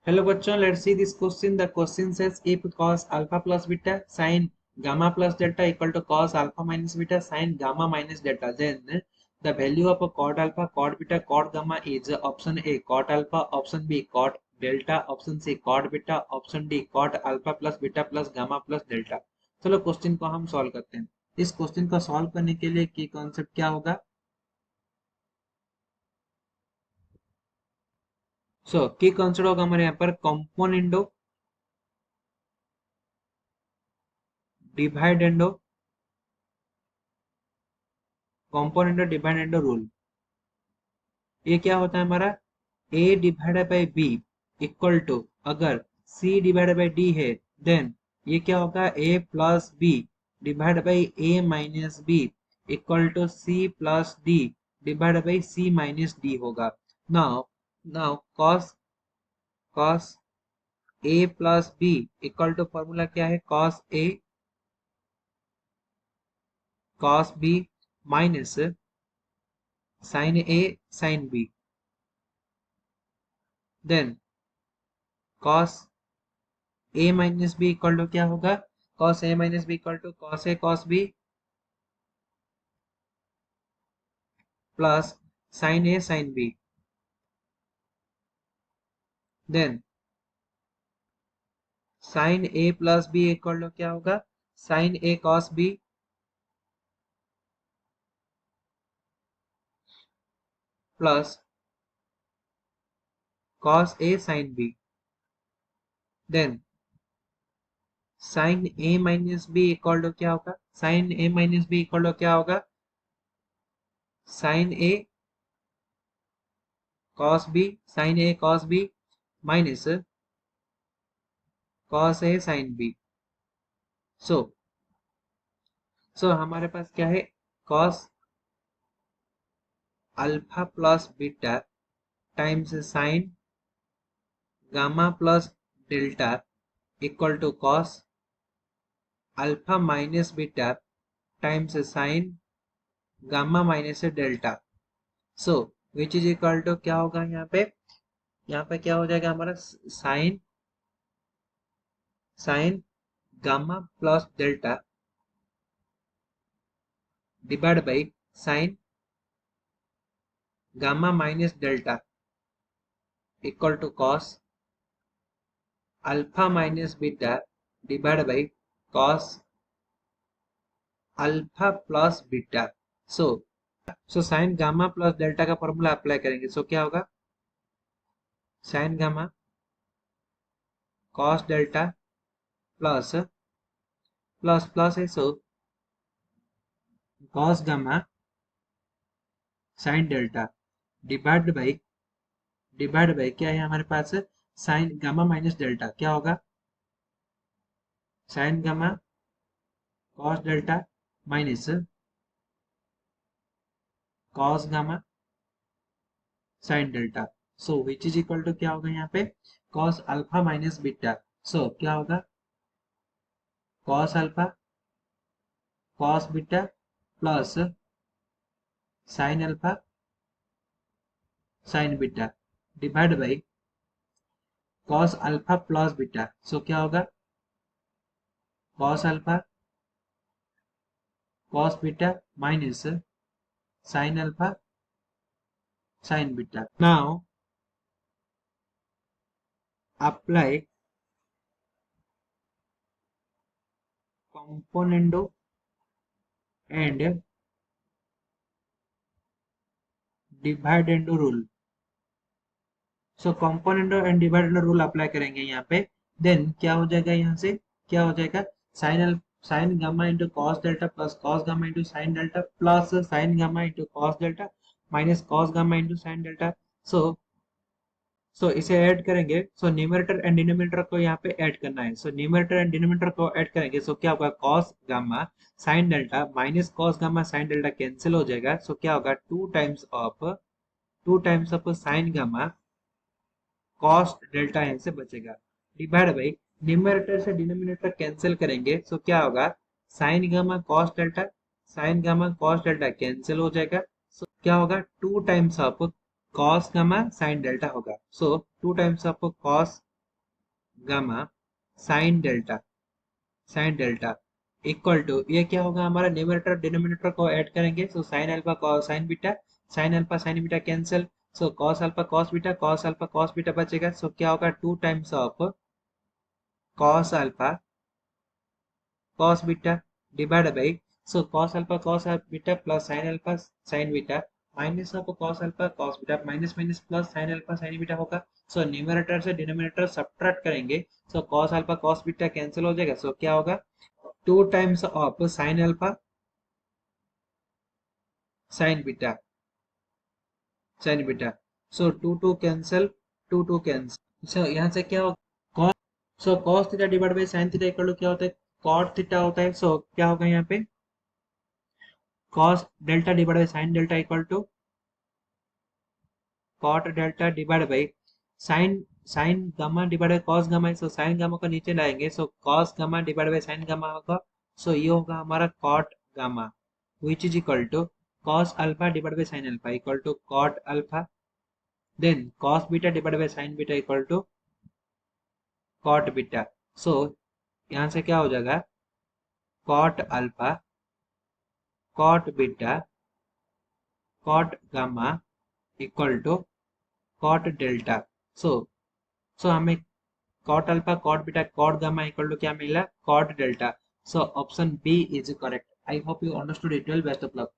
Hello बच्चों, let's see this question. The question says if cos alpha plus beta sin gamma plus delta equal to cos alpha minus beta sin gamma minus delta, then the value of a cot alpha, cot beta, cot gamma is option A cot alpha, option B cot delta, option C cot beta, option D cot alpha plus beta plus gamma plus delta. चलो question को हम solve करते हैं। इस question को solve करने के लिए की कॉन्सेप्ट क्या होगा? की कॉन्सेप्ट होगा हमारे यहाँ पर componendo dividendo componendo dividendo rule. ये क्या होता है हमारा? a divided by b equal to, अगर c डिवाइडेड बाई d है, देन ये क्या होगा? a plus b divided by a minus b equal to c plus d divided by c minus d होगा। Now now cos a plus b equal to formula क्या है? cos a cos b minus sin a sin b, then cos a minus b equal to क्या होगा? cos a minus b equal to cos a cos b plus sin a sin b, then sin a plus b equal to क्या होगा? sin a cos b plus cos a sin b, then sin a minus b equal to क्या होगा? sin a minus b equal to क्या होगा? sin a cos b sin a cos b minus cos a sin b। So हमारे पास क्या है? cos alpha plus beta times sin gamma plus delta equal to cos alpha minus beta times sin gamma minus delta. So which is equal to क्या होगा यहाँ पे? यहाँ पे क्या हो जाएगा हमारा? Sine gamma plus delta divide by sine gamma minus delta equal to cos alpha minus beta divide by cos alpha plus beta. So sine gamma plus delta का फॉर्मूला अप्लाई करेंगे। क्या होगा? Sine gamma cos delta plus plus plus है, cos gamma sine delta divide by क्या है हमारे पास? Sine gamma minus delta. क्या होगा? Sine gamma cos delta minus cos gamma sine delta. Which is equal to क्या होगा यहाँ पे? cos alpha minus beta. क्या होगा? cos alpha cos beta plus sine alpha sine beta divide by cos alpha plus beta. क्या होगा? cos alpha cos beta minus sine alpha sine beta. Now apply componendo and dividendo rule. Componendo and dividendo rule apply करेंगे यहाँ पे। Then क्या हो जाएगा? यहाँ से क्या हो जाएगा? Sine gamma into cos delta plus cos gamma into sine delta plus sine gamma into cos delta minus cos gamma into sine delta. So इसे ऐड करेंगे। न्यूमरेटर एंड डिनोमिनेटर को यहाँ पे ऐड करना है। न्यूमरेटर एंड डिनोमिनेटर को add करेंगे। क्या होगा? Cos gamma sine delta minus cos gamma sine delta cancel हो जाएगा। क्या होगा? Two times of sine gamma cos delta यहाँ से बचेगा डिवाइड बाई न्यूमरेटर से डिनोमिनेटर कैंसिल करेंगे। क्या होगा? Sine gamma cos delta cancel हो जाएगा। क्या होगा? Two times of cos gamma sine delta होगा। Two times of cos gamma sine delta equal to, ये क्या होगा हमारा, न्यूमरेटर डिनोमिनेटर को ऐड करेंगे, so sine alpha cos sine beta cancel, so cos alpha cos beta बचेगा, सो क्या होगा, 2 times of cos alpha cos beta divided by, so cos alpha cos beta plus sin alpha sin beta minus of cos alpha cos beta minus minus plus sin alpha sin beta होगा, so numerator से denominator subtract करेंगे, so cos alpha cos beta cancel हो जाएगा, so क्या होगा, 2 times of sin alpha sin beta so 2 cancel 2 cancel, so यहाँ से क्या होगा, so cos theta divide by sin theta equal to क्या होता है, cot थीटा होता है, सो क्या होगा यहाँ पे, cos delta divide by sin delta equal to cot delta divide by sin gamma divide by cos gamma, so sin gamma को नीचे लाएंगे, so cos gamma divide by sin gamma होगा, सो ये होगा हमारा cot gamma which is equal to cos alpha divide by sin alpha equal to cot alpha, then cos beta divide by sin beta equal to cot beta, so यहाँ से क्या हो जाएगा, cot alpha cot beta cot gamma equal to cot delta, so हमें cot alpha cot beta cot gamma equal to क्या मिला, cot delta, so option B is correct. I hope you understood it well, best of luck.